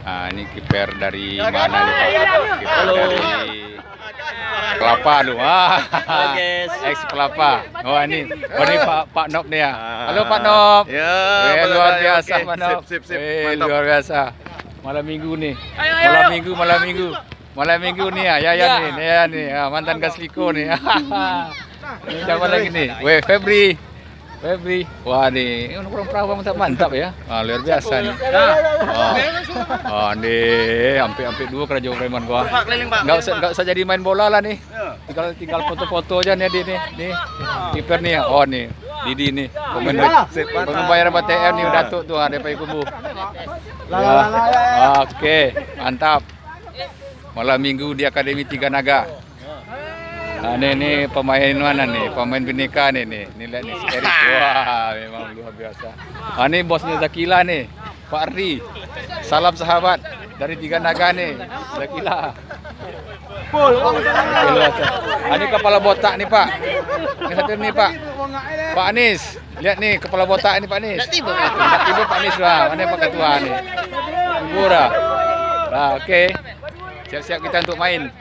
Ini kiper dari mana nih Pak? Kiper dari Kelapa lu. Ex Kelapa. Oh ini Pak Nop nih ya. Halo Pak Nop. Ya, Luar biasa oke. Pak Nop. Sip. Luar biasa. Malam minggu nih. Malam minggu nih ya. Ya nih. Mantan Gasliko nih. Ini siapa lagi nih? Febri. Wah nih, orang perahu mantap ya. Luar biasa nih. Nih, hampir dua kerja preman gua. Enggak usah jadi main bola lah nih. Tinggal foto-foto aja nih nih. Kiper nih. Oh nih, Didi nih. Pemain bayar BTM nih Datuk tuh ada Pak Kubu. Ya. Oke, mantap. Malam minggu di Akademi Tiga Naga. Ini pemain mana nih? Pemain Bhinneka nih. Nih lihat nih si Erik. Wah, memang luar biasa. Ini bosnya Zakila nih, Pak Ardi. Salam sahabat dari Tiga Naga nih, Zakila. Ini kepala botak nih Pak. Ini satu nih Pak Anies. Lihat nih kepala botak ini Pak Anies. Tiba Pak Anies lah. Mana Pak Ketua nih? Ibu dah. Oke. Siap-siap kita untuk main.